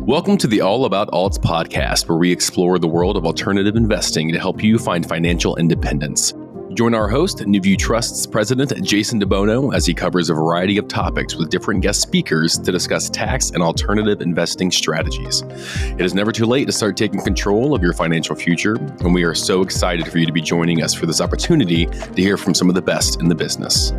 Welcome to the All About Alts podcast, where we explore the world of alternative investing to help you find financial independence. Join our host, NuView Trust's president, Jason DeBono, as he covers a variety of topics with different guest speakers to discuss tax and alternative investing strategies. It is never too late to start taking control of your financial future, and we are so excited for you to be joining us for this opportunity to hear from some of the best in the business.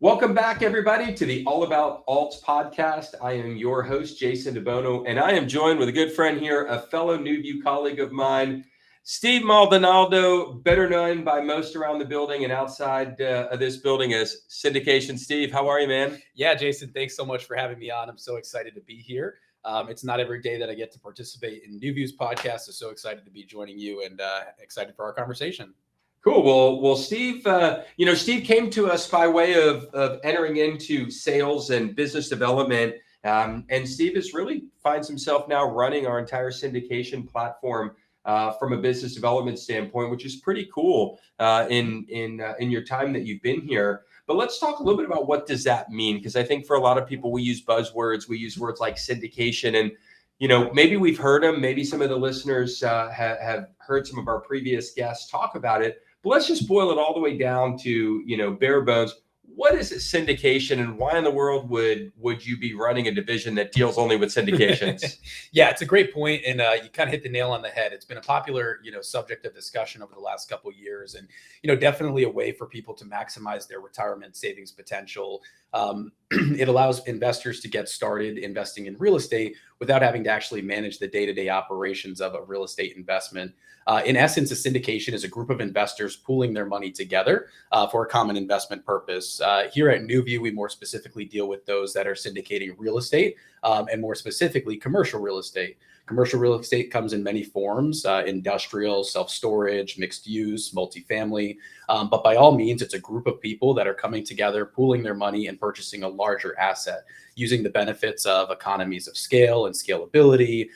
Welcome back, everybody, to the All About Alts podcast. I am your host, Jason DeBono, and I am joined with a good friend here, a fellow NuView colleague of mine, Steve Maldonado, better known by most around the building and outside of this building as Syndication. Steve, how are you, man? Yeah, Jason, thanks so much for having me on. I'm so excited to be here. It's not every day that I get to participate in NuView's podcast, so excited to be joining you and excited for our conversation. Cool. Well, Steve, Steve came to us by way of entering into sales and business development. And Steve really finds himself now running our entire syndication platform from a business development standpoint, which is pretty cool in your time that you've been here. But let's talk a little bit about what does that mean? Because I think for a lot of people, we use buzzwords. We use words like syndication and maybe we've heard them. Maybe some of the listeners have heard some of our previous guests talk about it. But let's just boil it all the way down to, bare bones. What is syndication, and why in the world would you be running a division that deals only with syndications? Yeah, it's a great point, and you kind of hit the nail on the head. It's been a popular, subject of discussion over the last couple of years, and definitely a way for people to maximize their retirement savings potential. It allows investors to get started investing in real estate without having to actually manage the day-to-day operations of a real estate investment. In essence, a syndication is a group of investors pooling their money together for a common investment purpose. Here at NuView, we more specifically deal with those that are syndicating real estate and more specifically commercial real estate. Commercial real estate comes in many forms, industrial, self-storage, mixed use, multifamily. But by all means, it's a group of people that are coming together, pooling their money and purchasing a larger asset, using the benefits of economies of scale and scalability,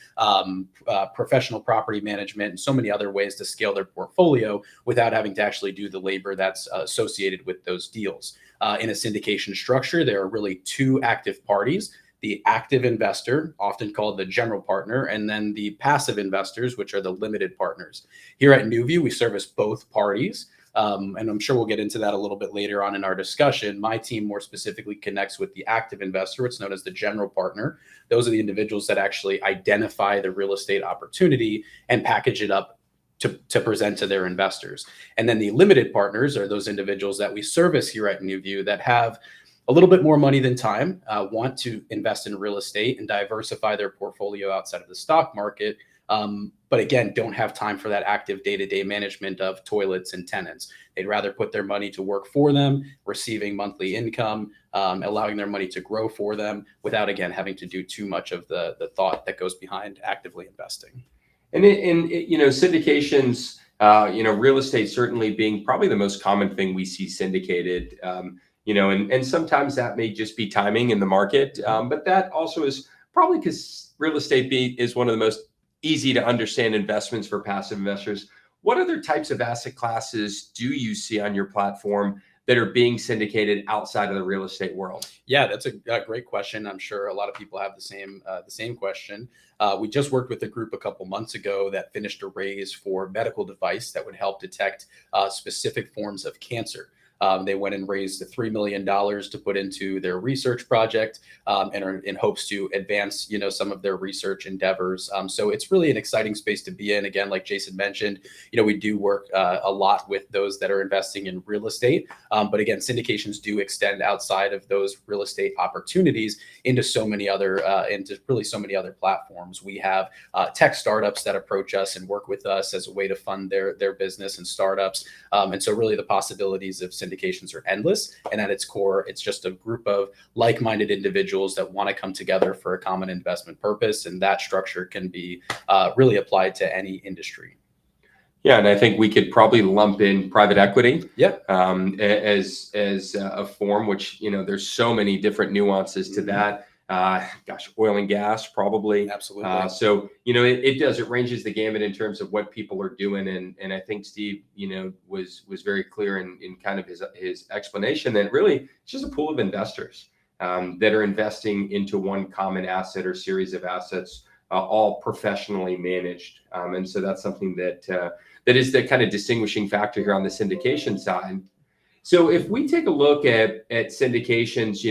professional property management, and so many other ways to scale their portfolio without having to actually do the labor that's associated with those deals. In a syndication structure, there are really two active parties: the active investor, often called the general partner, and then the passive investors, which are the limited partners. Here at NuView, we service both parties. And I'm sure we'll get into that a little bit later on in our discussion. My team more specifically connects with the active investor. It's known as the general partner. Those are the individuals that actually identify the real estate opportunity and package it up to present to their investors. And then the limited partners are those individuals that we service here at NuView that have a little bit more money than time, want to invest in real estate and diversify their portfolio outside of the stock market. But again, don't have time for that active day-to-day management of toilets and tenants. They'd rather put their money to work for them, receiving monthly income, allowing their money to grow for them without, again, having to do too much of the thought that goes behind actively investing. And syndications, real estate certainly being probably the most common thing we see syndicated, and sometimes that may just be timing in the market. But that also is probably because real estate is one of the most easy to understand investments for passive investors. What other types of asset classes do you see on your platform that are being syndicated outside of the real estate world? Yeah, that's a great question. I'm sure a lot of people have the same question. We just worked with a group a couple months ago that finished a raise for a medical device that would help detect specific forms of cancer. They went and raised $3 million to put into their research project and are in hopes to advance, some of their research endeavors. So it's really an exciting space to be in. Again, like Jason mentioned, we do work a lot with those that are investing in real estate. But again, syndications do extend outside of those real estate opportunities into so many other platforms. We have tech startups that approach us and work with us as a way to fund their business and startups. And so really the possibilities of syndications are endless. And at its core, it's just a group of like-minded individuals that want to come together for a common investment purpose. And that structure can be really applied to any industry. Yeah, and I think we could probably lump in private equity as a form, which, there's so many different nuances to that. Oil and gas, probably. Absolutely. So, it ranges the gamut in terms of what people are doing. And I think Steve, was very clear in kind of his explanation that really it's just a pool of investors. that are investing into one common asset or series of assets, all professionally managed. And so that's something that is the kind of distinguishing factor here on the syndication side. So if we take a look at syndications,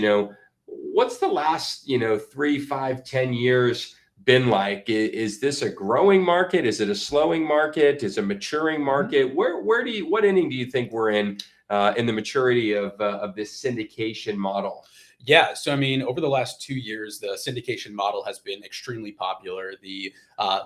what's the last 3, 5, 10 years been like? Is this a growing market? Is it a slowing market? Is it a maturing market? What inning do you think we're in the maturity of this syndication model? Yeah. So, I mean, over the last 2 years, the syndication model has been extremely popular. The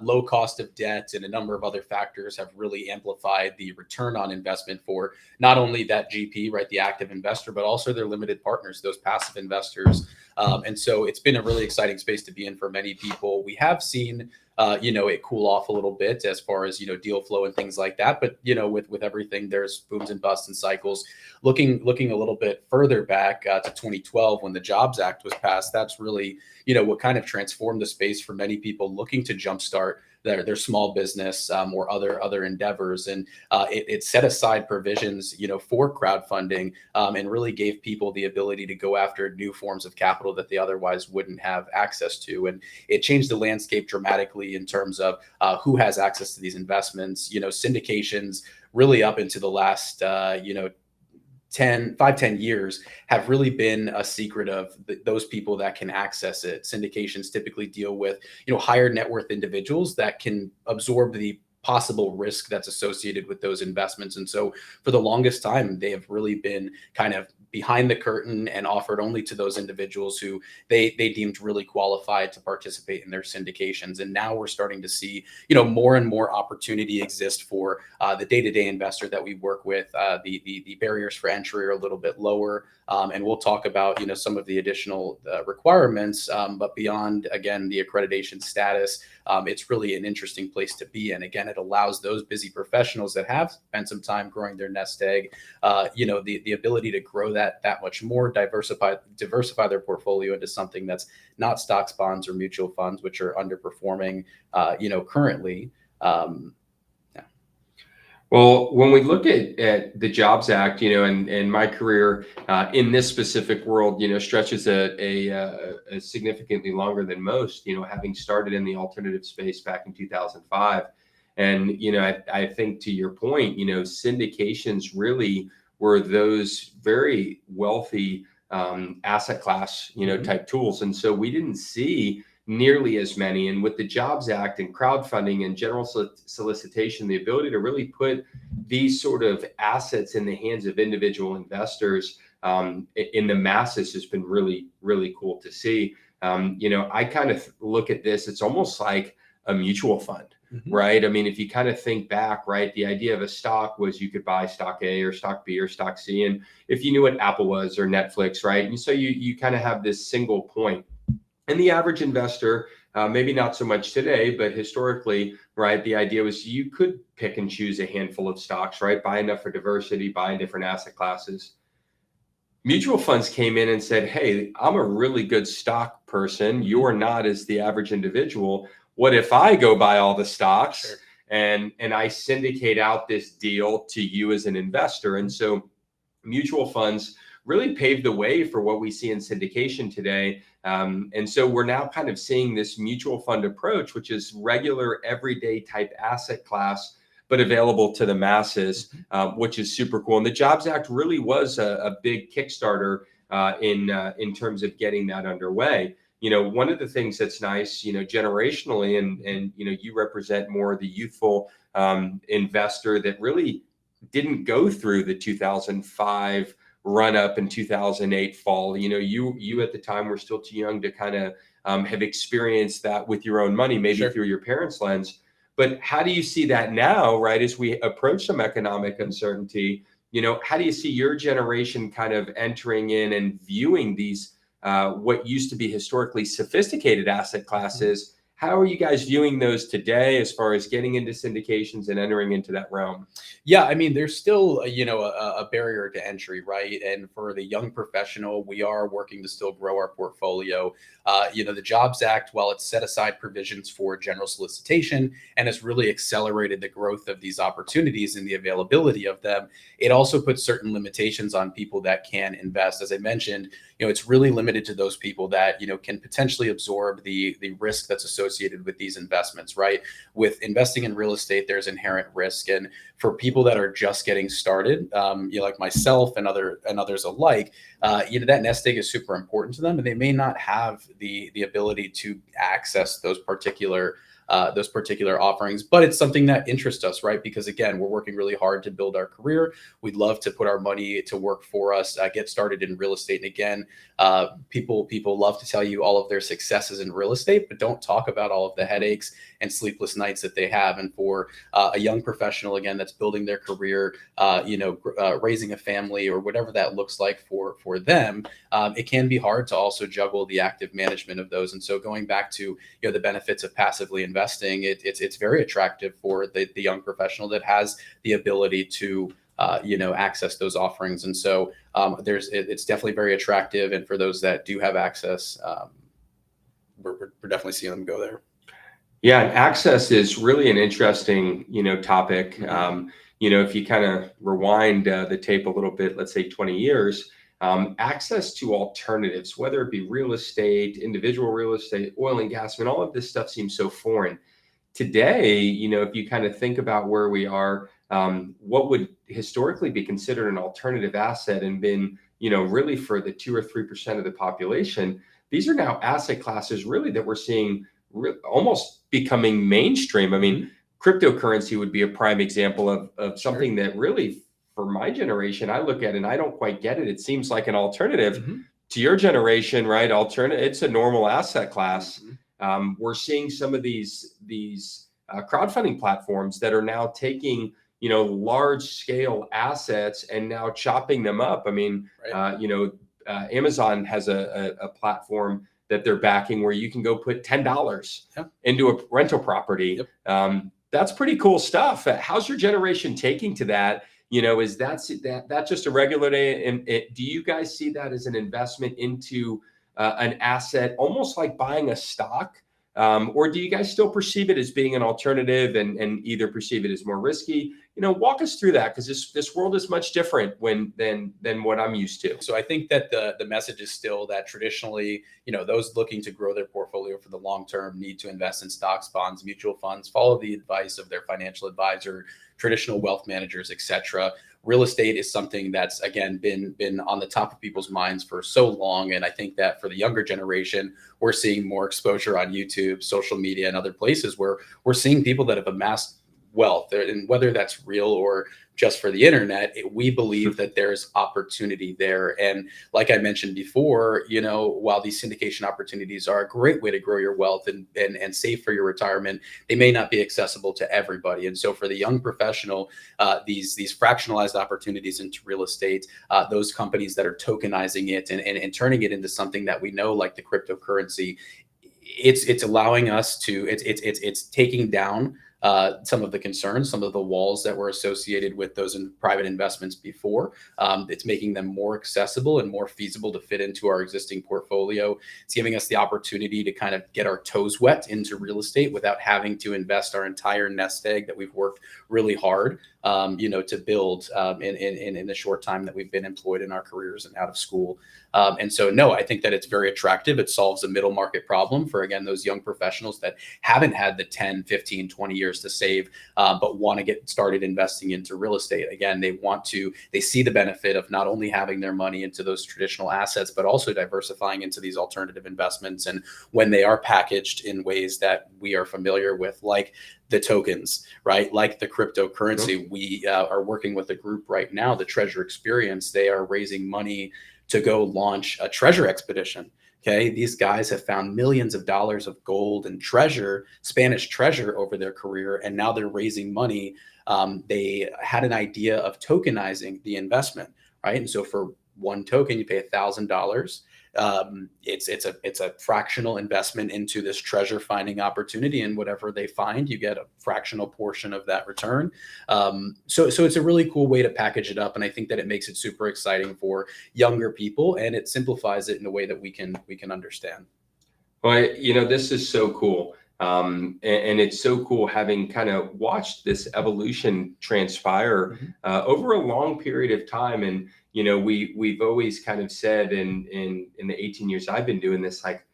low cost of debt and a number of other factors have really amplified the return on investment for not only that GP, right, the active investor, but also their limited partners, those passive investors. And so it's been a really exciting space to be in for many people. We have seen it cool off a little bit as far as, deal flow and things like that. But, with everything, there's booms and busts and cycles. Looking a little bit further back to 2012, when the Jobs Act was passed, that's really, what kind of transformed the space for many people looking to jumpstart their small business or other endeavors. And it set aside provisions, for crowdfunding and really gave people the ability to go after new forms of capital that they otherwise wouldn't have access to. And it changed the landscape dramatically in terms of who has access to these investments. Syndications really up into the last, 10 years have really been a secret of those people that can access it. Syndications typically deal with, higher net worth individuals that can absorb the possible risk that's associated with those investments. And so for the longest time, they have really been kind of behind the curtain and offered only to those individuals who they deemed really qualified to participate in their syndications. And now we're starting to see, more and more opportunity exist for the day-to-day investor that we work with. The barriers for entry are a little bit lower. And we'll talk about, some of the additional requirements, but beyond, again, the accreditation status, it's really an interesting place to be. And again, it allows those busy professionals that have spent some time growing their nest egg, the ability to grow that much more, diversify their portfolio into something that's not stocks, bonds, or mutual funds, which are underperforming, currently. Well, when we look at the Jobs Act, and my career in this specific world, stretches a significantly longer than most, having started in the alternative space back in 2005. And, I think to your point, syndications really were those very wealthy asset class, type tools. And so we didn't see nearly as many. And with the Jobs Act and crowdfunding and general solicitation, the ability to really put these sort of assets in the hands of individual investors in the masses has been really, really cool to see. I kind of look at this, it's almost like a mutual fund, right? I mean, if you kind of think back, right, the idea of a stock was you could buy stock A or stock B or stock C. And if you knew what Apple was or Netflix, right? And so you kind of have this single point. And the average investor, maybe not so much today, but historically, right, the idea was you could pick and choose a handful of stocks, right? Buy enough for diversity, buy in different asset classes. Mutual funds came in and said, hey, I'm a really good stock person. You are not as the average individual. What if I go buy all the stocks? Sure. and I syndicate out this deal to you as an investor? And so mutual funds really paved the way for what we see in syndication today. And so we're now kind of seeing this mutual fund approach, which is regular, everyday type asset class, but available to the masses, which is super cool. And the Jobs Act really was a big Kickstarter in terms of getting that underway. One of the things that's nice, generationally, and you represent more the youthful investor that really didn't go through the 2005 run up in 2008 fall. You at the time were still too young to kind of have experienced that with your own money, maybe Sure. through your parents' lens. But how do you see that now, right? As we approach some economic uncertainty, how do you see your generation kind of entering in and viewing these, what used to be historically sophisticated asset classes? How are you guys viewing those today as far as getting into syndications and entering into that realm? Yeah, I mean, there's still, a barrier to entry, right? And for the young professional, we are working to still grow our portfolio. The Jobs Act, while it's set aside provisions for general solicitation and has really accelerated the growth of these opportunities and the availability of them, it also puts certain limitations on people that can invest. As I mentioned, it's really limited to those people that, can potentially absorb the risk that's associated with these investments, right? With investing in real estate, there's inherent risk. And for people that are just getting started, like myself and others alike, that nest egg is super important to them, and they may not have the ability to access those particular offerings, but it's something that interests us, right? Because again, we're working really hard to build our career. We'd love to put our money to work for us, get started in real estate. And again, people love to tell you all of their successes in real estate, but don't talk about all of the headaches and sleepless nights that they have. And for a young professional, again, that's building their career, raising a family or whatever that looks like for them, it can be hard to also juggle the active management of those. And so going back to the benefits of passively investing, it's very attractive for the young professional that has the ability to access those offerings. And so it's definitely very attractive. And for those that do have access, we're definitely seeing them go there. Yeah, and access is really an interesting, topic. If you kind of rewind the tape a little bit, let's say 20 years, access to alternatives, whether it be real estate, individual real estate, oil and gas, all of this stuff seems so foreign. Today, if you kind of think about where we are, what would historically be considered an alternative asset and been, really for the 2 or 3% of the population, these are now asset classes really that we're seeing almost becoming mainstream. Cryptocurrency would be a prime example of something that really, for my generation, I look at and I don't quite get it. It seems like an alternative to your generation, right? It's a normal asset class. We're seeing some of these crowdfunding platforms that are now taking, large scale assets and now chopping them up. Amazon has a platform that they're backing where you can go put $10 into a rental property. That's pretty cool stuff. How's your generation taking to that? Is that just a regular day? And do you guys see that as an investment into an asset, almost like buying a stock? Or do you guys still perceive it as being an alternative and either perceive it as more risky? Walk us through that, because this world is much different than what I'm used to. So I think that the message is still that traditionally, those looking to grow their portfolio for the long term need to invest in stocks, bonds, mutual funds, follow the advice of their financial advisor, traditional wealth managers, etc. Real estate is something that's, again, been on the top of people's minds for so long. And I think that for the younger generation, we're seeing more exposure on YouTube, social media, and other places where we're seeing people that have amassed wealth, and whether that's real or just for the internet, we believe that there's opportunity there. And like I mentioned before, while these syndication opportunities are a great way to grow your wealth and save for your retirement, they may not be accessible to everybody. And so for the young professional, these fractionalized opportunities into real estate, those companies that are tokenizing it and turning it into something that we know, like the cryptocurrency, it's allowing us to, it's taking down some of the concerns, some of the walls that were associated with those private investments before. It's making them more accessible and more feasible to fit into our existing portfolio. It's giving us the opportunity to kind of get our toes wet into real estate without having to invest our entire nest egg that we've worked really hard to build in the short time that we've been employed in our careers and out of school. And so, no, I think that it's very attractive. It solves a middle market problem for, again, those young professionals that haven't had the 10, 15, 20 years to save, but want to get started investing into real estate. Again, they see the benefit of not only having their money into those traditional assets, but also diversifying into these alternative investments. And when they are packaged in ways that we are familiar with, like the tokens, right? Like the cryptocurrency, we are working with a group right now, the Treasure Experience. They are raising money to go launch a treasure expedition. Okay, these guys have found millions of dollars of gold and treasure, Spanish treasure, over their career, and now they're raising money. They had an idea of tokenizing the investment, right? And so for one token, you pay $1,000. It's a fractional investment into this treasure finding opportunity, and whatever they find, you get a fractional portion of that return. So it's a really cool way to package it up, and I think that it makes it super exciting for younger people, and it simplifies it in a way that we can understand. Well, this is so cool. And it's so cool having kind of watched this evolution transpire over a long period of time. And we've always kind of said in the 18 years I've been doing this, like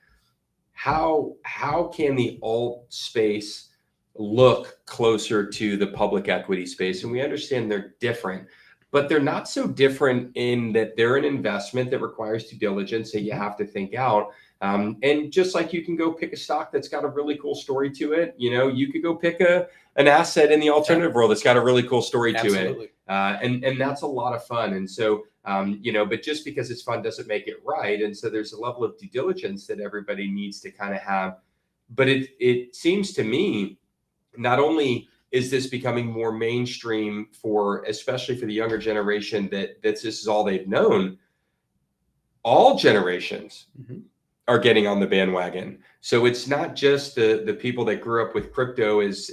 how can the alt space look closer to the public equity space? And we understand they're different, but they're not so different in that they're an investment that requires due diligence that you have to think out. And just like you can go pick a stock that's got a really cool story to it, you could go pick an asset in the alternative world that's got a really cool story to it. And that's a lot of fun. And so, but just because it's fun doesn't make it right. And so there's a level of due diligence that everybody needs to kind of have. But it seems to me, not only is this becoming more mainstream especially for the younger generation, that this is all they've known, all generations are getting on the bandwagon. So it's not just the people that grew up with crypto as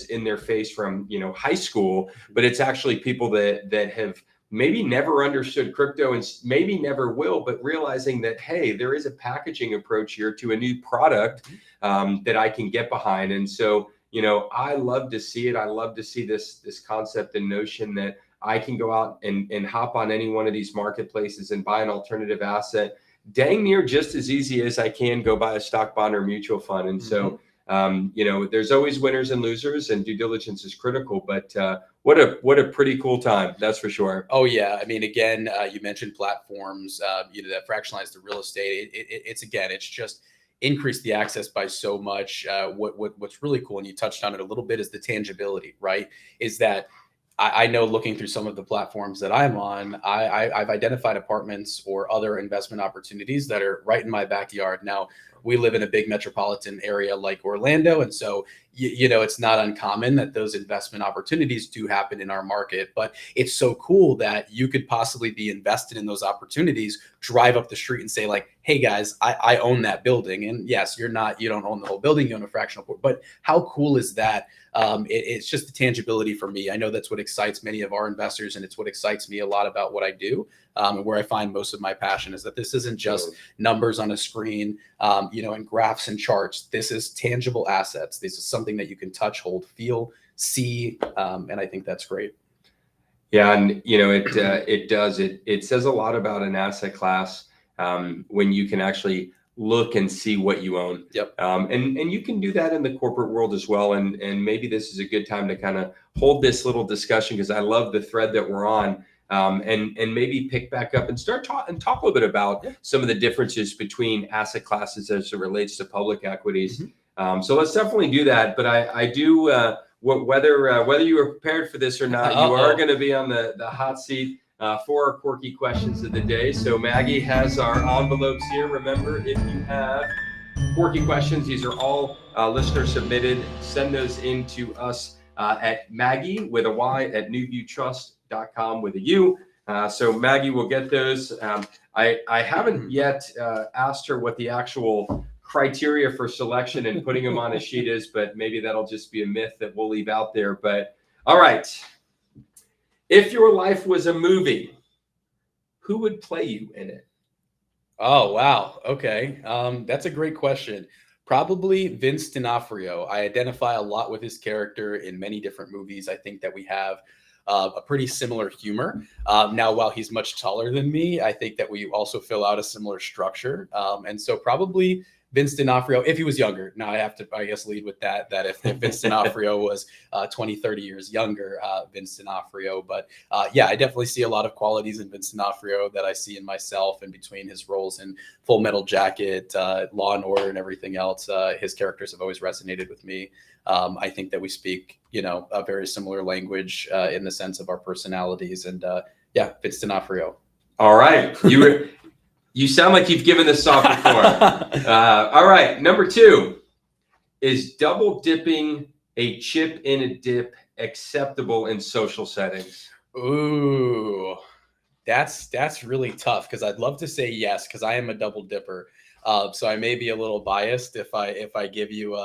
in their face from high school, but it's actually people that have maybe never understood crypto and maybe never will, but realizing that, hey, there is a packaging approach here to a new product that I can get behind. And so I love to see it. I love to see this concept and notion that I can go out and hop on any one of these marketplaces and buy an alternative asset dang near just as easy as I can go buy a stock, bond, or mutual fund. And so, there's always winners and losers, and due diligence is critical. But what a pretty cool time, that's for sure. Oh yeah, I mean, again, you mentioned platforms, that fractionalize the real estate. It's just increased the access by so much. What's really cool, and you touched on it a little bit, is the tangibility, right? Is that I know, looking through some of the platforms that I'm on, I've identified apartments or other investment opportunities that are right in my backyard. Now, we live in a big metropolitan area like Orlando, and so it's not uncommon that those investment opportunities do happen in our market. But it's so cool that you could possibly be invested in those opportunities, drive up the street and say, like, hey guys, I own that building. And yes, you don't own the whole building, you own a fractional portion. But how cool is that? It's just the tangibility for me. I know that's what excites many of our investors, and it's what excites me a lot about what I do. And where I find most of my passion is that this isn't just numbers on a screen, and graphs and charts. This is tangible assets. This is something that you can touch, hold, feel, see. And I think that's great. Yeah. And, it does. It says a lot about an asset class when you can actually look and see what you own. Yep. And you can do that in the corporate world as well. And maybe this is a good time to kind of hold this little discussion, because I love the thread that we're on, and maybe pick back up and talk a little bit about some of the differences between asset classes as it relates to public equities. So let's definitely do that. But I do, whether you were prepared for this or not, you are going to be on the hot seat for our quirky questions of the day. So Maggie has our envelopes here. Remember, if you have quirky questions, these are all listener submitted. Send those in to us at Maggie with a Y at NuViewTrust.com with a U. So Maggie will get those. I haven't yet asked her what the actual criteria for selection and putting them on a sheet is, but maybe that'll just be a myth that we'll leave out there. But all right. If your life was a movie, who would play you in it? Oh, wow. Okay. That's a great question. Probably Vince D'Onofrio. I identify a lot with his character in many different movies. I think that we have a pretty similar humor. Now, while he's much taller than me, I think that we also fill out a similar structure. And so probably Vince D'Onofrio, if he was younger. Now I have to, I guess, lead with that if Vince D'Onofrio was 20, 30 years younger, Vince D'Onofrio. But I definitely see a lot of qualities in Vince D'Onofrio that I see in myself, and between his roles in Full Metal Jacket, Law and Order, and everything else, his characters have always resonated with me. I think that we speak, a very similar language in the sense of our personalities. And Vince D'Onofrio. All right. You sound like you've given this off before. All right. Number 2, is double dipping a chip in a dip acceptable in social settings? Ooh, that's really tough, because I'd love to say yes, because I am a double dipper. So I may be a little biased if I give you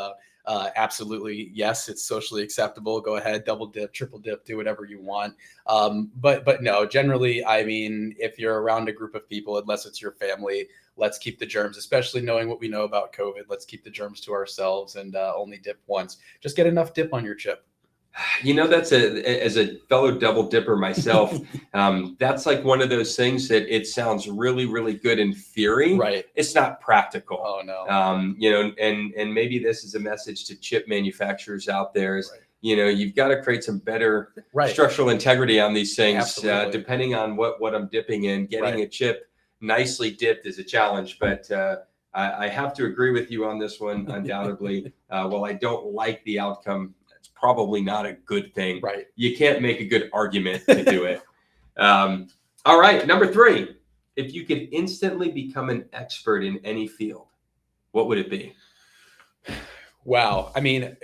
absolutely yes, it's socially acceptable. Go ahead, double dip, triple dip, do whatever you want. But no, generally, I mean, if you're around a group of people, unless it's your family, let's keep the germs, especially knowing what we know about COVID. Let's keep the germs to ourselves and only dip once. Just get enough dip on your chip. That's as a fellow double dipper myself, that's like one of those things that it sounds really, really good in theory. Right. It's not practical. Oh, no. And maybe this is a message to chip manufacturers out there is, Right. You've got to create some better Right. structural integrity on these things. Absolutely. Depending on what I'm dipping in. Getting a chip nicely dipped is a challenge, but I have to agree with you on this one, undoubtedly. While I don't like the outcome, it's probably not a good thing. Right. You can't make a good argument to do it. All right, number 3. If you could instantly become an expert in any field, what would it be? Wow. I mean,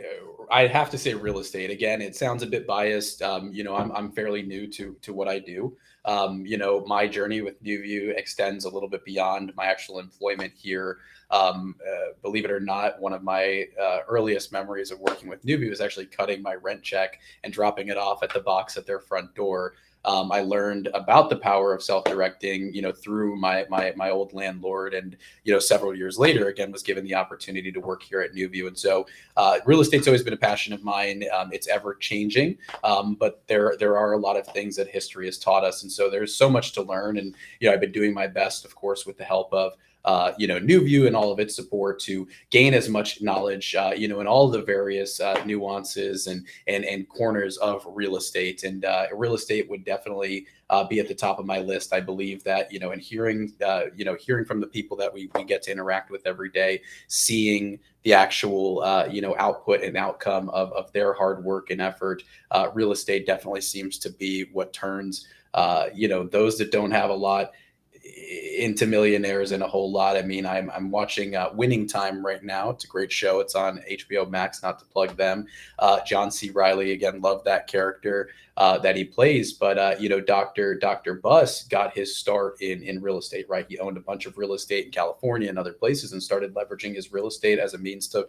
I'd have to say real estate. Again, it sounds a bit biased. I'm fairly new to what I do. My journey with NuView extends a little bit beyond my actual employment here. Believe it or not, one of my earliest memories of working with NuView was actually cutting my rent check and dropping it off at the box at their front door. I learned about the power of self-directing, through my old landlord, and several years later, again, was given the opportunity to work here at NuView. And so, real estate's always been a passion of mine. It's ever changing, but there are a lot of things that history has taught us, and so there's so much to learn. And I've been doing my best, of course, with the help of NuView and all of its support to gain as much knowledge, in all the various nuances and corners of real estate. And real estate would definitely be at the top of my list. I believe that, and hearing from the people that we get to interact with every day, seeing the actual, output and outcome of their hard work and effort, real estate definitely seems to be what turns, those that don't have a lot into millionaires and a whole lot. I mean, I'm watching Winning Time right now. It's a great show. It's on HBO Max, not to plug them. John C. Reilly, again, love that character that he plays. But, Dr. Buss got his start in real estate, right? He owned a bunch of real estate in California and other places and started leveraging his real estate as a means to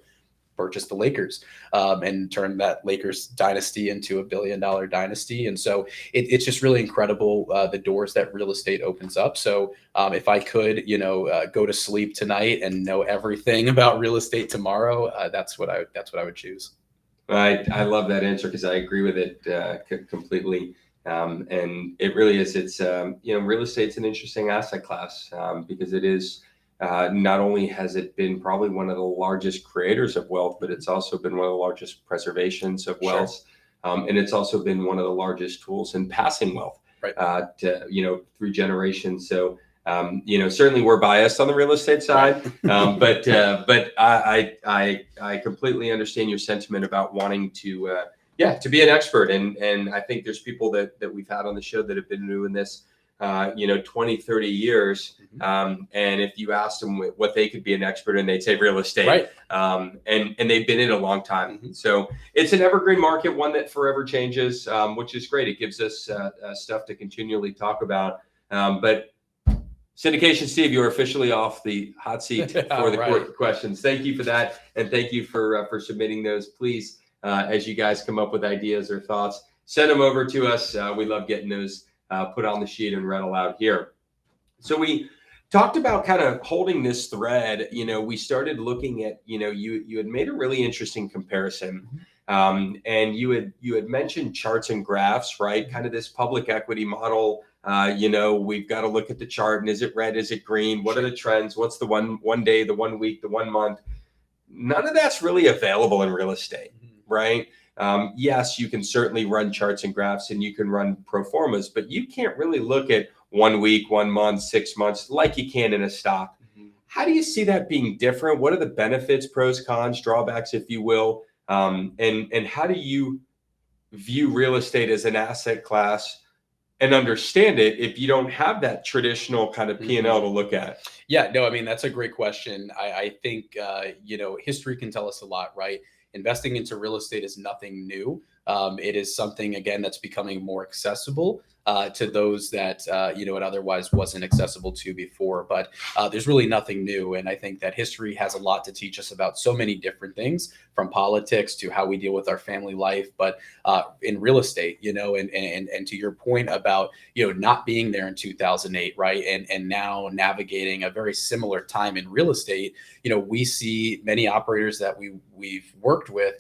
purchase the Lakers and turn that Lakers dynasty into $1 billion dynasty. And so it's just really incredible, the doors that real estate opens up. So if I could, go to sleep tonight and know everything about real estate tomorrow, that's what I would choose. I love that answer because I agree with it completely. And it really is. It's, real estate's an interesting asset class because it is. Not only has it been probably one of the largest creators of wealth, but it's also been one of the largest preservations of wealth. Sure. And it's also been one of the largest tools in passing wealth, right. Through generations. So, certainly we're biased on the real estate side, but I completely understand your sentiment about wanting to be an expert. And I think there's people that we've had on the show that have been doing this 20, 30 years. And if you asked them what they could be an expert in, they'd say real estate. Right. And they've been in a long time. Mm-hmm. So it's an evergreen market, one that forever changes, which is great. It gives us stuff to continually talk about. But Syndication Steve, you're officially off the hot seat for the court questions. Thank you for that. And thank you for submitting those. Please, as you guys come up with ideas or thoughts, send them over to us. We love getting those put on the sheet and read aloud here. So we talked about kind of holding this thread. We started looking at, you had made a really interesting comparison, and you had mentioned charts and graphs, right? Kind of this public equity model. We've got to look at the chart, and is it red? Is it green? What are the trends? What's the one day, the 1 week, the 1 month? None of that's really available in real estate, right? Yes, you can certainly run charts and graphs and you can run pro formas, but you can't really look at 1 week, 1 month, 6 months like you can in a stock. Mm-hmm. How do you see that being different? What are the benefits, pros, cons, drawbacks, if you will? And how do you view real estate as an asset class and understand it if you don't have that traditional kind of P&L to look at? Yeah, no, I mean, that's a great question. I think, history can tell us a lot, right? Investing into real estate is nothing new. it is something, again, that's becoming more accessible to those that, it otherwise wasn't accessible to before. But there's really nothing new. And I think that history has a lot to teach us about so many different things, from politics to how we deal with our family life. But in real estate, and to your point about, not being there in 2008, right? And now navigating a very similar time in real estate, we see many operators that we've worked with,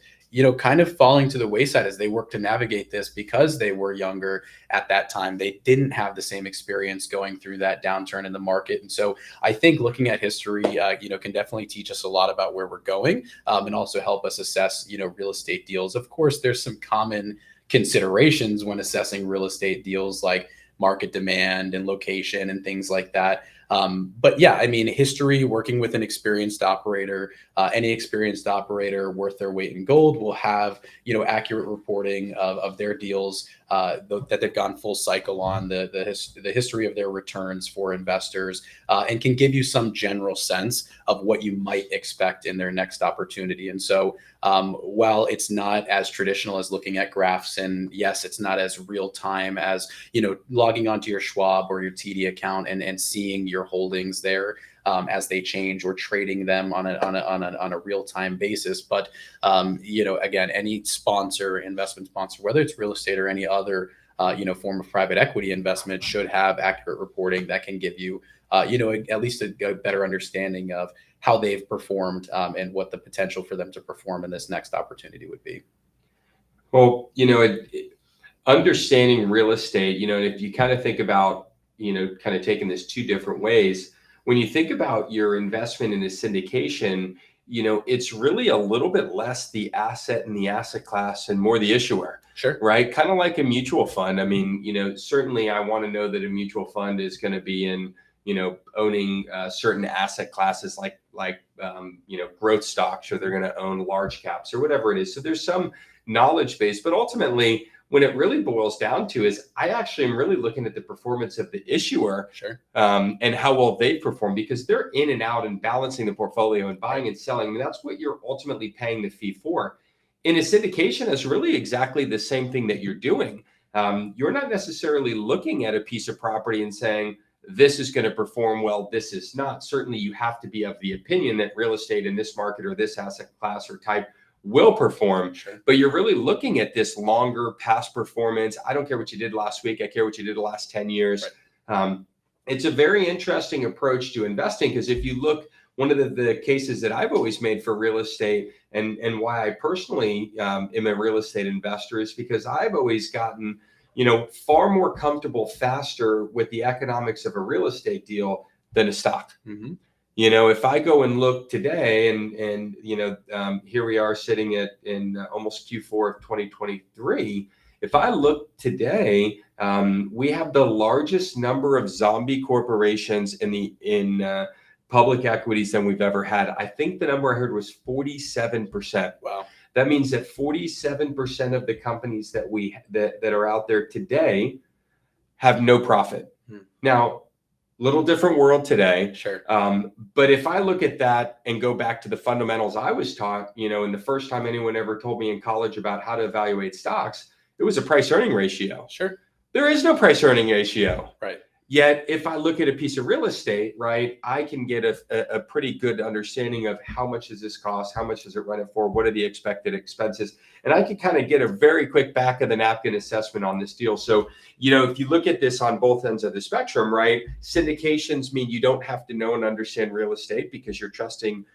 kind of falling to the wayside as they work to navigate this, because they were younger at that time. They didn't have the same experience going through that downturn in the market. And so I think looking at history, can definitely teach us a lot about where we're going, and also help us assess, real estate deals. Of course, there's some common considerations when assessing real estate deals, like market demand and location and things like that. But yeah, I mean, history, working with an experienced operator, any experienced operator worth their weight in gold will have, accurate reporting of their deals, that they've gone full cycle on, the history of their returns for investors, and can give you some general sense of what you might expect in their next opportunity. And so while it's not as traditional as looking at graphs, and yes, it's not as real time as, logging onto your Schwab or your TD account and seeing your holdings there as they change, or trading them on a real time basis. But again, any investment sponsor, whether it's real estate or any other form of private equity investment, should have accurate reporting that can give you at least a better understanding of how they've performed, and what the potential for them to perform in this next opportunity would be. Well, understanding real estate, if you kind of think about, kind of taking this two different ways, when you think about your investment in a syndication, it's really a little bit less the asset and the asset class and more the issuer. Sure. Right. Kind of like a mutual fund. I mean, certainly I want to know that a mutual fund is going to be in, owning certain asset classes like growth stocks, or they're going to own large caps or whatever it is. So there's some knowledge base, but ultimately when it really boils down to is I actually am really looking at the performance of the issuer. Sure. And how well they perform, because they're in and out and balancing the portfolio and buying and selling. And that's what you're ultimately paying the fee for. In a syndication, it's really exactly the same thing that you're doing. You're not necessarily looking at a piece of property and saying, this is going to perform well, this is not. Certainly you have to be of the opinion that real estate in this market or this asset class or type will perform. Sure. But you're really looking at this longer past performance. I don't care what you did last week. I care what you did the last 10 years. Right. It's a very interesting approach to investing, because if you look, one of the cases that I've always made for real estate, and why I personally am a real estate investor, is because I've always gotten far more comfortable faster with the economics of a real estate deal than a stock. Mm-hmm. If I go and look today, and here we are sitting in almost Q4 of 2023. If I look today, we have the largest number of zombie corporations in public equities than we've ever had. I think the number I heard was 47%. Wow. That means that 47% of the companies that are out there today have no profit. Now, little different world today. Sure. But if I look at that and go back to the fundamentals I was taught, and the first time anyone ever told me in college about how to evaluate stocks, it was a price earning ratio. Sure. There is no price earning ratio. Right. Yet, if I look at a piece of real estate, right, I can get a pretty good understanding of how much does this cost, how much does it run it for, what are the expected expenses, and I can kind of get a very quick back of the napkin assessment on this deal. So, if you look at this on both ends of the spectrum, right, syndications mean you don't have to know and understand real estate, because you're trusting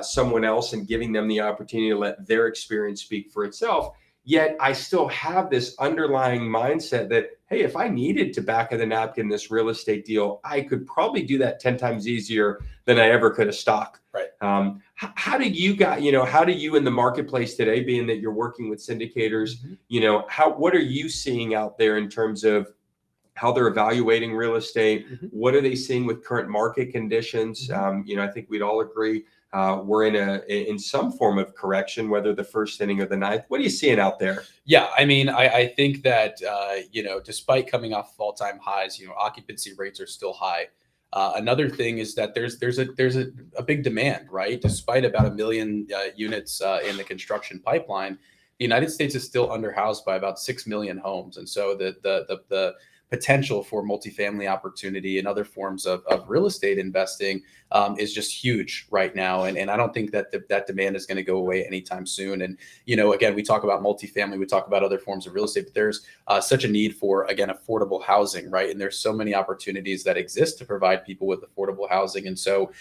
someone else and giving them the opportunity to let their experience speak for itself. Yet I still have this underlying mindset that, hey, if I needed to back of the napkin this real estate deal, I could probably do that 10 times easier than I ever could a stock. Right. How do you in the marketplace today, being that you're working with syndicators, Mm-hmm. What are you seeing out there in terms of how they're evaluating real estate? Mm-hmm. What are they seeing with current market conditions? Mm-hmm. I think we'd all agree we're in some form of correction, whether the first inning or the ninth. What are you seeing out there? Yeah, I mean, I think that despite coming off of all-time highs, occupancy rates are still high. Another thing is that there's a big demand, right? Despite about 1 million units in the construction pipeline, the United States is still underhoused by about 6 million homes. And so the potential for multifamily opportunity and other forms of real estate investing is just huge right now. And I don't think that that demand is going to go away anytime soon. And, again, we talk about multifamily, we talk about other forms of real estate, but there's such a need for, again, affordable housing, right? And there's so many opportunities that exist to provide people with affordable housing. And so,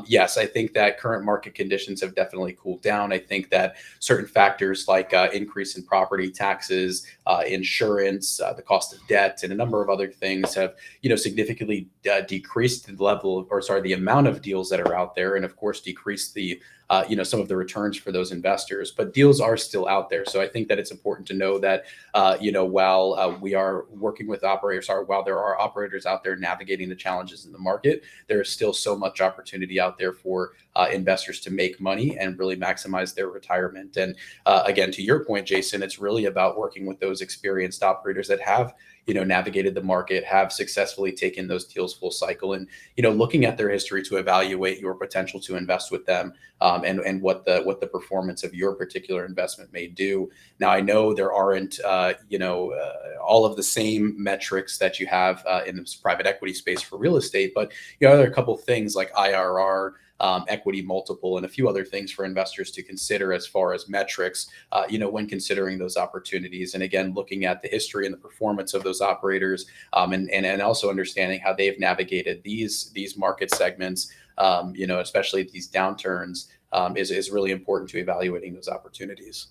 yes, I think that current market conditions have definitely cooled down. I think that certain factors like increase in property taxes, insurance, the cost of debt, and a number of other things have, significantly decreased the amount of deals that are out there, and of course decreased the some of the returns for those investors. But deals are still out there. So I think that it's important to know that, while we are working with operators, while there are operators out there navigating the challenges in the market, there is still so much opportunity out there for investors to make money and really maximize their retirement. And again, to your point, Jason, it's really about working with those experienced operators that have navigated the market, have successfully taken those deals full cycle, and looking at their history to evaluate your potential to invest with them, and what the performance of your particular investment may do. Now, I know there aren't all of the same metrics that you have in this private equity space for real estate, but there are a couple of things like IRR, equity multiple, and a few other things for investors to consider as far as metrics, when considering those opportunities. And again, looking at the history and the performance of those operators, and also understanding how they've navigated these market segments, especially these downturns, is really important to evaluating those opportunities.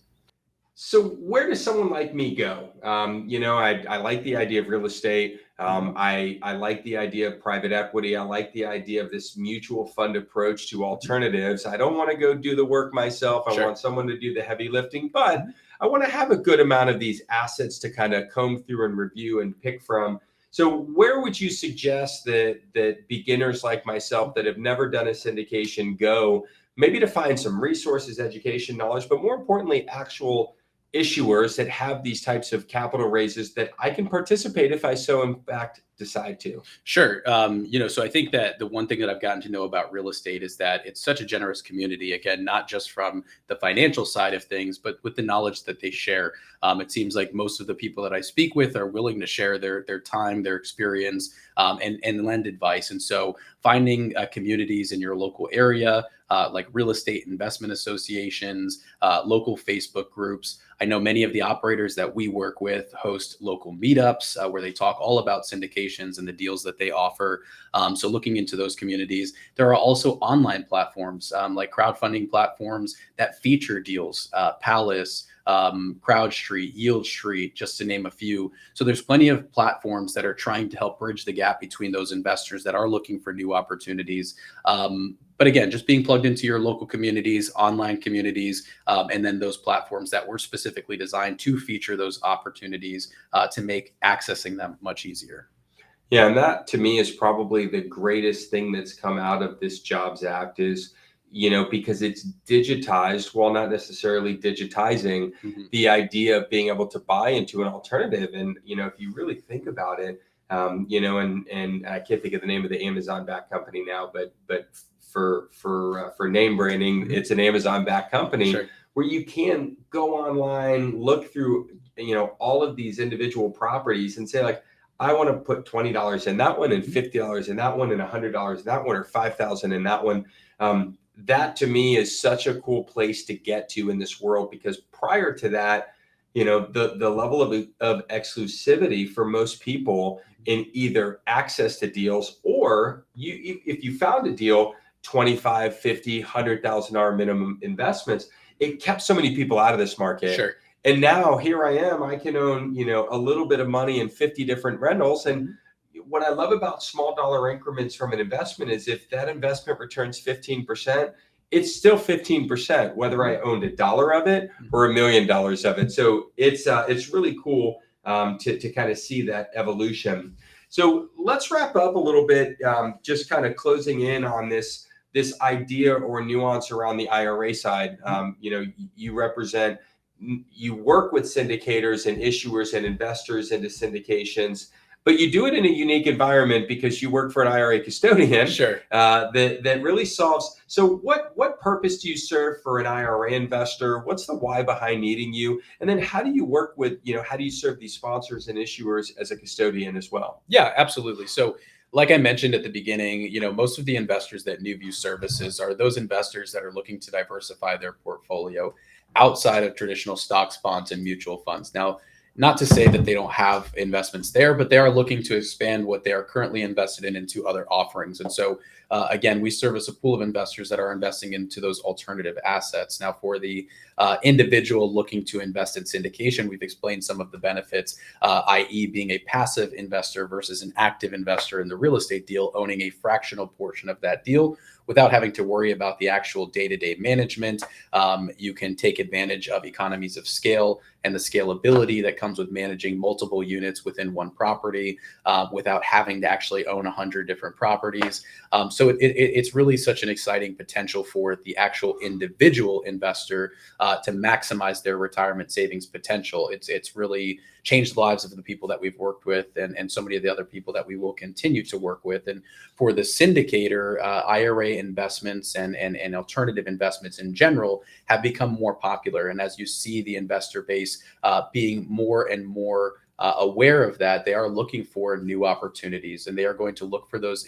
So where does someone like me go? I like the idea of real estate. I like the idea of private equity. I like the idea of this mutual fund approach to alternatives. I don't want to go do the work myself. I want someone to do the heavy lifting, but I want to have a good amount of these assets to kind of comb through and review and pick from. So where would you suggest that beginners like myself that have never done a syndication go, maybe to find some resources, education, knowledge, but more importantly, actual issuers that have these types of capital raises that I can participate if I so in fact decide to? Sure. So I think that the one thing that I've gotten to know about real estate is that it's such a generous community, again, not just from the financial side of things, but with the knowledge that they share. It seems like most of the people that I speak with are willing to share their time, their experience, and lend advice. And so finding communities in your local area, like real estate investment associations, local Facebook groups. I know many of the operators that we work with host local meetups where they talk all about syndications and the deals that they offer. So looking into those communities. There are also online platforms like crowdfunding platforms that feature deals, Palace, CrowdStreet, Yield Street, just to name a few. So there's plenty of platforms that are trying to help bridge the gap between those investors that are looking for new opportunities. But again, just being plugged into your local communities, online communities, and then those platforms that were specifically designed to feature those opportunities to make accessing them much easier. Yeah, and that to me is probably the greatest thing that's come out of this Jobs Act is, because it's digitized while not necessarily digitizing the idea of being able to buy into an alternative. And, if you really think about it, and I can't think of the name of the Amazon-backed company now, but for name branding, it's an Amazon-backed company where you can go online, look through, all of these individual properties and say like, I want to put $20 in that one and $50 in that one and $100 in that one or $5,000 in that one. That to me is such a cool place to get to in this world, because prior to that, the level of exclusivity for most people in either access to deals or if you found a deal, 25, 50, $100,000 minimum investments, it kept so many people out of this market. Sure. And now here I am, I can own, a little bit of money in 50 different rentals. And what I love about small dollar increments from an investment is if that investment returns 15%, it's still 15%, whether I owned $1 of it or $1 million of it. So it's really cool to kind of see that evolution. So let's wrap up a little bit, just kind of closing in on this idea or nuance around the IRA side. You work with syndicators and issuers and investors into syndications. but you do it in a unique environment because you work for an IRA custodian. Sure. That really solves. So what purpose do you serve for an IRA investor? What's the why behind needing you? And then how do you work with, how do you serve these sponsors and issuers as a custodian as well? Yeah, absolutely. So like I mentioned at the beginning, most of the investors that NuView services are those investors that are looking to diversify their portfolio outside of traditional stocks, bonds, and mutual funds. Now, not to say that they don't have investments there, but they are looking to expand what they are currently invested in into other offerings. And so, again, we service a pool of investors that are investing into those alternative assets. Now, for the individual looking to invest in syndication, we've explained some of the benefits, i.e. being a passive investor versus an active investor in the real estate deal, owning a fractional portion of that deal without having to worry about the actual day-to-day management. You can take advantage of economies of scale and the scalability that comes with managing multiple units within one property without having to actually own 100 different properties. So it's really such an exciting potential for the actual individual investor to maximize their retirement savings potential. It's really changed the lives of the people that we've worked with and so many of the other people that we will continue to work with. And for the syndicator, IRA investments and alternative investments in general have become more popular. And as you see the investor base being more and more aware of that, they are looking for new opportunities, and they are going to look for those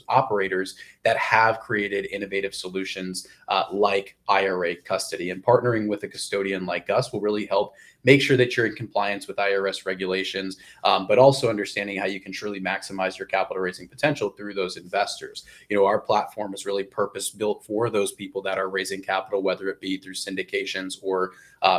operators that have created innovative solutions like IRA custody. And partnering with a custodian like us will really help make sure that you're in compliance with IRS regulations, but also understanding how you can truly maximize your capital raising potential through those investors. Our platform is really purpose built for those people that are raising capital, whether it be through syndications or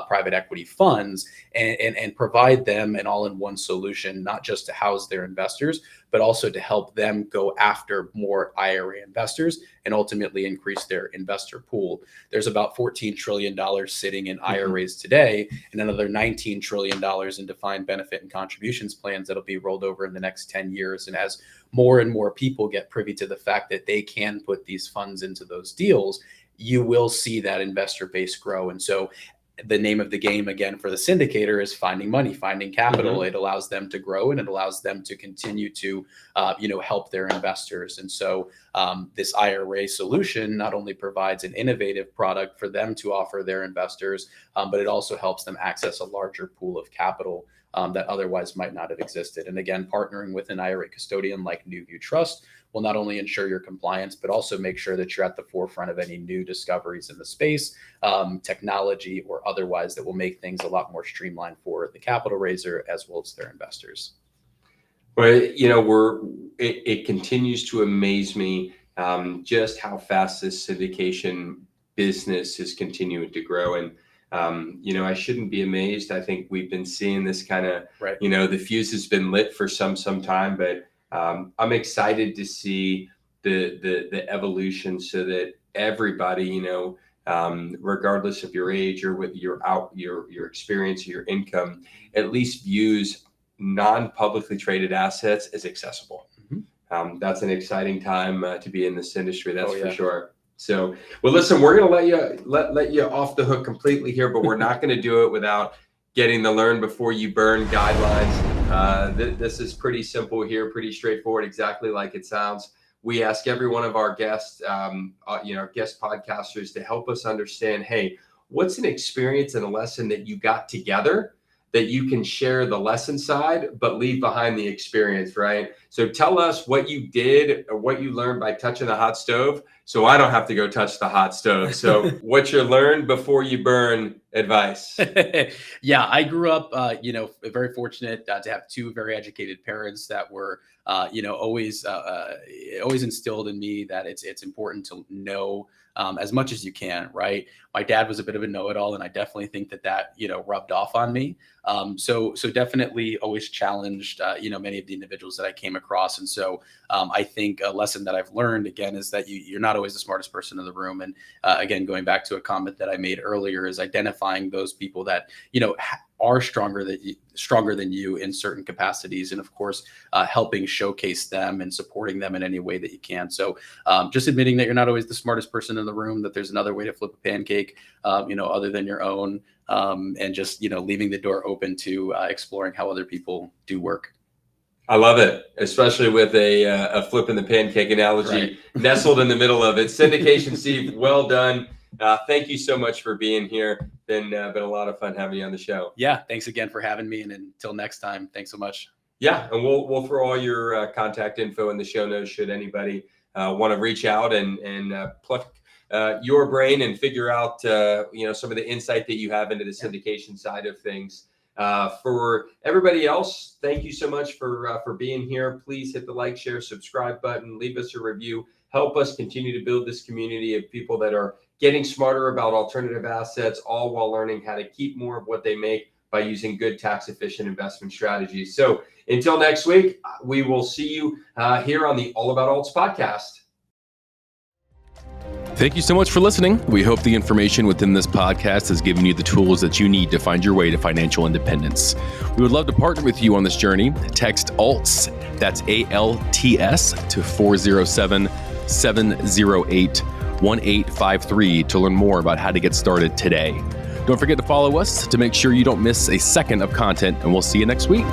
private equity funds, and provide them an all-in-one solution, not just to house their investors, but also to help them go after more IRA investors and ultimately increase their investor pool. There's about $14 trillion sitting in IRAs today, and another $19 trillion in defined benefit and contributions plans that'll be rolled over in the next 10 years. And as more and more people get privy to the fact that they can put these funds into those deals, you will see that investor base grow. And so the name of the game again for the syndicator is finding money, finding capital. It allows them to grow and it allows them to continue to, help their investors. And so this IRA solution not only provides an innovative product for them to offer their investors, but it also helps them access a larger pool of capital that otherwise might not have existed. And again, partnering with an IRA custodian like NuView Trust will not only ensure your compliance, but also make sure that you're at the forefront of any new discoveries in the space, technology or otherwise, that will make things a lot more streamlined for the capital raiser as well as their investors. Well, it continues to amaze me just how fast this syndication business is continuing to grow. And I shouldn't be amazed. I think we've been seeing this kind of, right. The fuse has been lit for some time, but I'm excited to see the evolution so that everybody, regardless of your age or with your experience or your income, at least views non-publicly traded assets as accessible. That's an exciting time to be in this industry. That's for sure. So, well, listen, we're going to let you off the hook completely here, but we're not going to do it without getting the learn before you burn guidelines. This is pretty simple here, pretty straightforward, exactly like it sounds. We ask every one of our guests, guest podcasters to help us understand, hey, what's an experience and a lesson that you got together that you can share the lesson side, but leave behind the experience, right? So tell us what you did or what you learned by touching the hot stove, so I don't have to go touch the hot stove. So what's your learn before you burn advice? Yeah, I grew up, very fortunate to have two very educated parents that were, always instilled in me that it's important to know as much as you can, right? My dad was a bit of a know-it-all, and I definitely think that rubbed off on me. So definitely always challenged, many of the individuals that I came across. And so I think a lesson that I've learned again is that you're not always the smartest person in the room. And again, going back to a comment that I made earlier, is identifying those people that are stronger than you in certain capacities, and of course helping showcase them and supporting them in any way that you can. So just admitting that you're not always the smartest person in the room, that there's another way to flip a pancake other than your own, and just leaving the door open to exploring how other people do work. I love it, especially with a flip in the pancake analogy nestled in the middle of it. Syndication, Steve, well done. Thank you so much for being here. Been a lot of fun having you on the show. Yeah, thanks again for having me. And until next time, thanks so much. Yeah, and we'll throw all your contact info in the show notes should anybody want to reach out and pluck your brain and figure out some of the insight that you have into the syndication side of things. For everybody else, thank you so much for being here. Please hit the like, share, subscribe button, leave us a review. Help us continue to build this community of people that are getting smarter about alternative assets, all while learning how to keep more of what they make by using good tax-efficient investment strategies. So until next week, we will see you here on the All About Alts podcast. Thank you so much for listening. We hope the information within this podcast has given you the tools that you need to find your way to financial independence. We would love to partner with you on this journey. Text ALTS, that's ALTS, to 407-708-1853 to learn more about how to get started today. Don't forget to follow us to make sure you don't miss a second of content, and we'll see you next week.